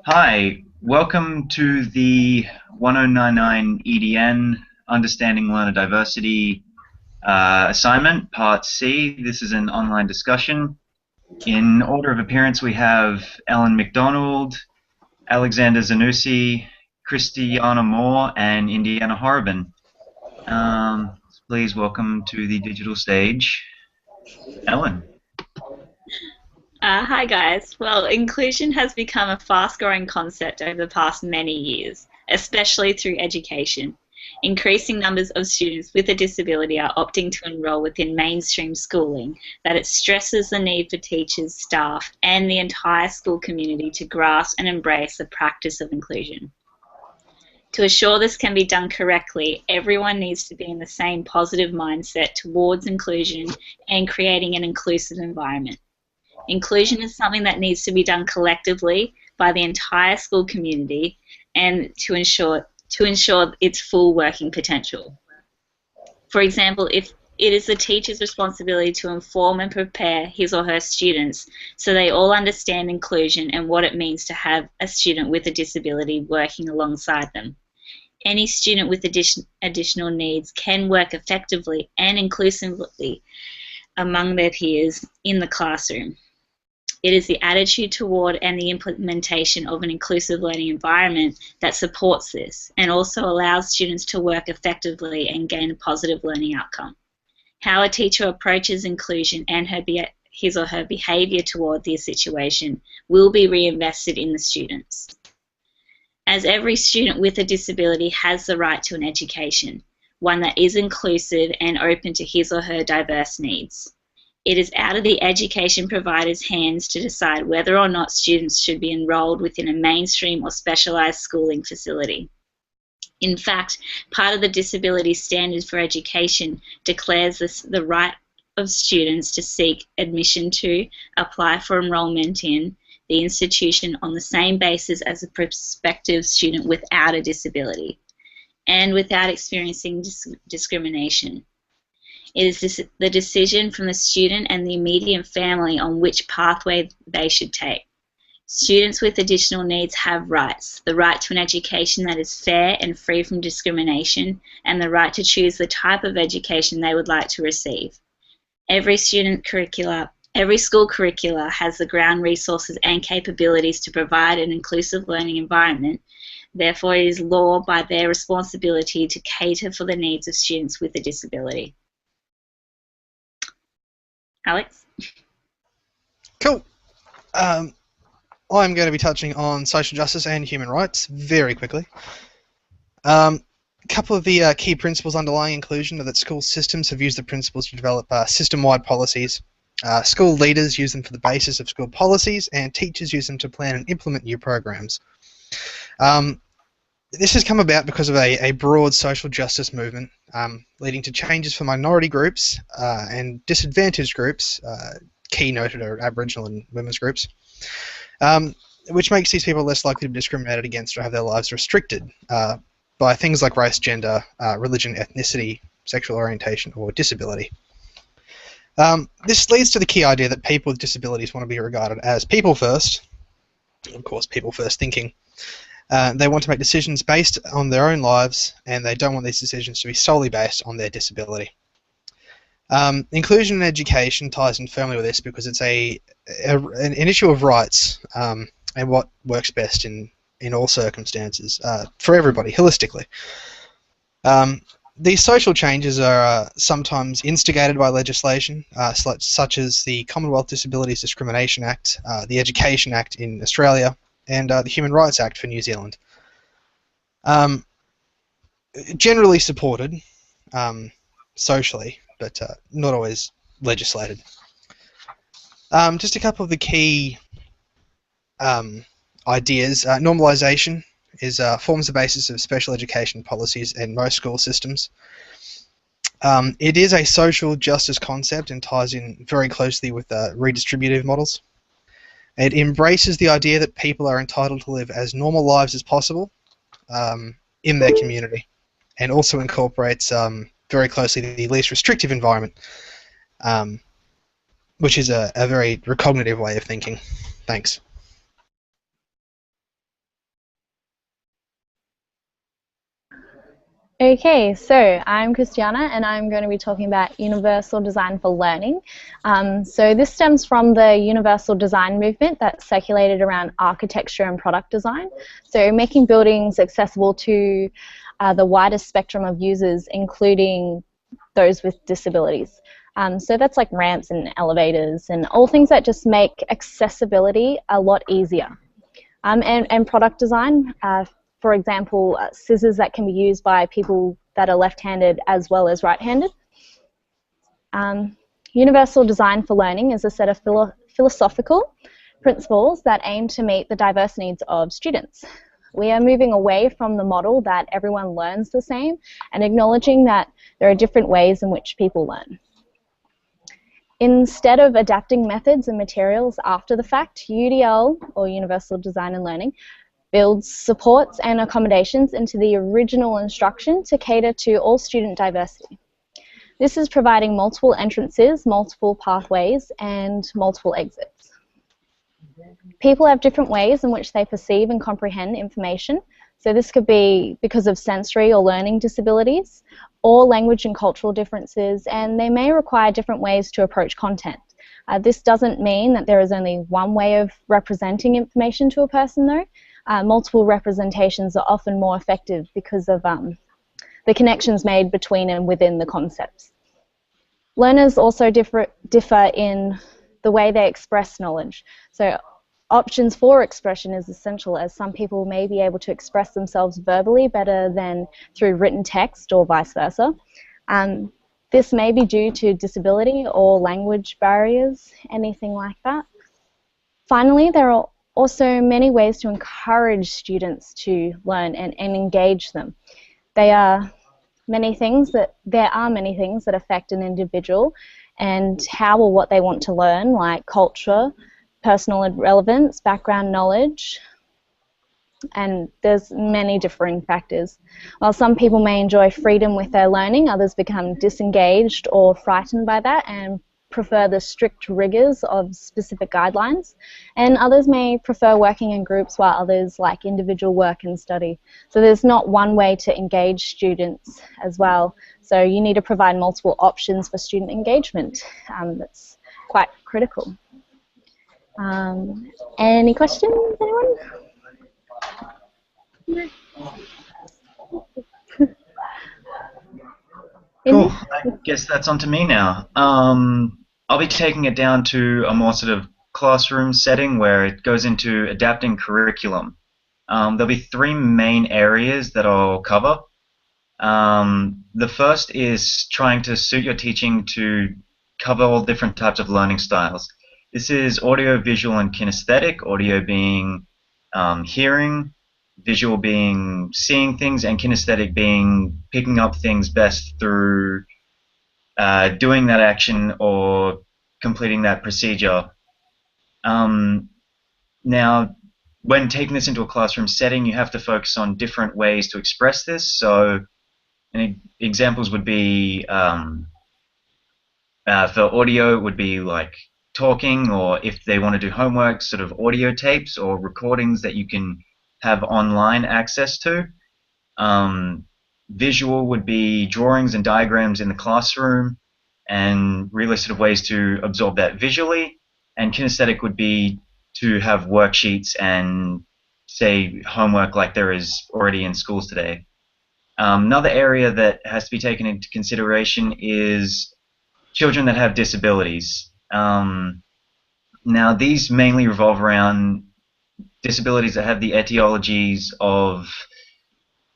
Hi, welcome to the 1099 EDN Understanding Learner Diversity assignment, Part C. This is an online discussion. In order of appearance, we have Ellen McDonald, Alexander Zanussi, Christiana Moore, and Indiana Horrobin. Please welcome to the digital stage, Ellen. Hi guys. Well, inclusion has become a fast-growing concept over the past many years, especially through education. Increasing numbers of students with a disability are opting to enroll within mainstream schooling, that it stresses the need for teachers, staff, and the entire school community to grasp and embrace the practice of inclusion. To assure this can be done correctly, everyone needs to be in the same positive mindset towards inclusion and creating an inclusive environment. Inclusion is something that needs to be done collectively by the entire school community and to ensure its full working potential. For example, if it is the teacher's responsibility to inform and prepare his or her students so they all understand inclusion and what it means to have a student with a disability working alongside them. Any student with additional needs can work effectively and inclusively among their peers in the classroom. It is the attitude toward and the implementation of an inclusive learning environment that supports this and also allows students to work effectively and gain a positive learning outcome. How a teacher approaches inclusion and his or her behaviour toward the situation will be reinvested in the students. As every student with a disability has the right to an education, one that is inclusive and open to his or her diverse needs. It is out of the education provider's hands to decide whether or not students should be enrolled within a mainstream or specialised schooling facility. In fact, part of the Disability Standards for Education declares the right of students to seek admission to, apply for enrolment in, the institution on the same basis as a prospective student without a disability and without experiencing discrimination. It is the decision from the student and the immediate family on which pathway they should take. Students with additional needs have rights, the right to an education that is fair and free from discrimination, and the right to choose the type of education they would like to receive. Every school curricula has the ground resources and capabilities to provide an inclusive learning environment. Therefore, it is law by their responsibility to cater for the needs of students with a disability. Alex? Cool. I'm going to be touching on social justice and human rights very quickly. A couple of the key principles underlying inclusion are that school systems have used the principles to develop system-wide policies. School leaders use them for the basis of school policies, and teachers use them to plan and implement new programs. This has come about because of a broad social justice movement, leading to changes for minority groups and disadvantaged groups, key noted are Aboriginal and women's groups, which makes these people less likely to be discriminated against or have their lives restricted by things like race, gender, religion, ethnicity, sexual orientation, or disability. This leads to the key idea that people with disabilities want to be regarded as people first, of course, people first thinking. They want to make decisions based on their own lives, and they don't want these decisions to be solely based on their disability. Inclusion in education ties in firmly with this because it's an issue of rights and what works best in all circumstances for everybody, holistically. These social changes are sometimes instigated by legislation, such as the Commonwealth Disabilities Discrimination Act, the Education Act in Australia, and the Human Rights Act for New Zealand. Generally supported socially, but not always legislated. Just a couple of the key ideas. Normalisation forms the basis of special education policies in most school systems. It is a social justice concept and ties in very closely with redistributive models. It embraces the idea that people are entitled to live as normal lives as possible in their community, and also incorporates very closely the least restrictive environment, which is a very recognitive way of thinking Thanks. Okay, so I'm Christiana and I'm going to be talking about universal design for learning. So this stems from the universal design movement that circulated around architecture and product design. So making buildings accessible to the widest spectrum of users, including those with disabilities. So that's like ramps and elevators and all things that just make accessibility a lot easier. And product design, for example, scissors that can be used by people that are left-handed as well as right-handed. Universal design for learning is a set of philosophical principles that aim to meet the diverse needs of students. We are moving away from the model that everyone learns the same and acknowledging that there are different ways in which people learn. Instead of adapting methods and materials after the fact, UDL, or Universal Design and Learning, builds supports and accommodations into the original instruction to cater to all student diversity. This is providing multiple entrances, multiple pathways, and multiple exits. People have different ways in which they perceive and comprehend information. So this could be because of sensory or learning disabilities, or language and cultural differences, and they may require different ways to approach content. This doesn't mean that there is only one way of representing information to a person, though. Multiple representations are often more effective because of the connections made between and within the concepts. Learners also differ in the way they express knowledge. So options for expression is essential, as some people may be able to express themselves verbally better than through written text or vice versa. This may be due to disability or language barriers, anything like that. Finally, there are also many ways to encourage students to learn and engage them. There are many things that affect an individual and how or what they want to learn, like culture, personal relevance, background knowledge, and there's many differing factors. While some people may enjoy freedom with their learning, others become disengaged or frightened by that and prefer the strict rigors of specific guidelines, and others may prefer working in groups while others like individual work and study. So there's not one way to engage students as well, so you need to provide multiple options for student engagement. That's quite critical. Any questions, anyone? Cool. I guess that's on to me now. I'll be taking it down to a more sort of classroom setting where it goes into adapting curriculum. There'll be three main areas that I'll cover. The first is trying to suit your teaching to cover all different types of learning styles. This is audio, visual, and kinesthetic, audio being hearing, visual being seeing things, and kinesthetic being picking up things best through doing that action or completing that procedure. Now, when taking this into a classroom setting, you have to focus on different ways to express this. So examples would be, for audio, it would be like talking, or if they want to do homework, sort of audio tapes or recordings that you can have online access to. Visual would be drawings and diagrams in the classroom and really sort of ways to absorb that visually. And kinesthetic would be to have worksheets and, say, homework like there is already in schools today. Another area that has to be taken into consideration is children that have disabilities. Now, these mainly revolve around disabilities that have the etiologies of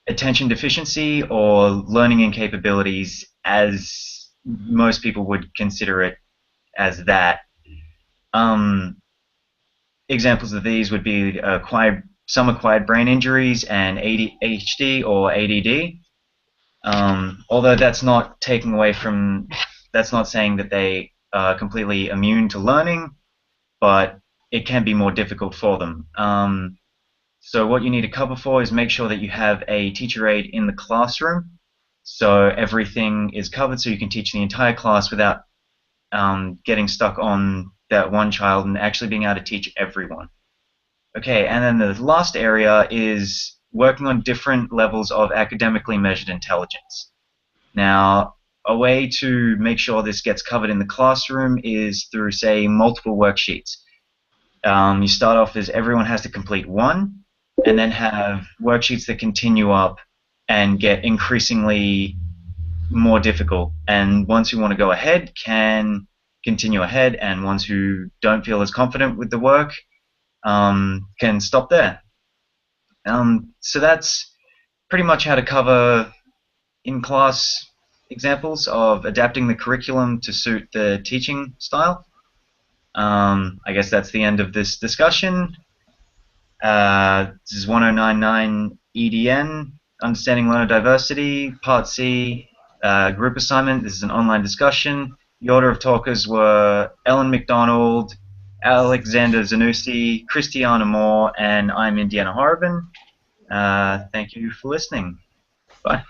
attention deficiency or learning incapabilities, as most people would consider it as that. Examples of these would be some acquired brain injuries and ADHD or ADD. Although that's not taking away from, that's not saying that they are completely immune to learning, but it can be more difficult for them. So what you need to cover for is make sure that you have a teacher aide in the classroom, so everything is covered so you can teach the entire class without getting stuck on that one child and actually being able to teach everyone. Okay, and then the last area is working on different levels of academically measured intelligence. Now, a way to make sure this gets covered in the classroom is through, say, multiple worksheets. You start off as everyone has to complete one, and then have worksheets that continue up and get increasingly more difficult. And ones who want to go ahead can continue ahead, and ones who don't feel as confident with the work can stop there. So that's pretty much how to cover in-class examples of adapting the curriculum to suit the teaching style. I guess that's the end of this discussion. This is 1099 EDN, Understanding Learner Diversity, Part C, group assignment. This is an online discussion. The order of talkers were Ellen McDonald, Alexander Zanussi, Christiana Moore, and I'm Indiana Horobin. Thank you for listening. Bye.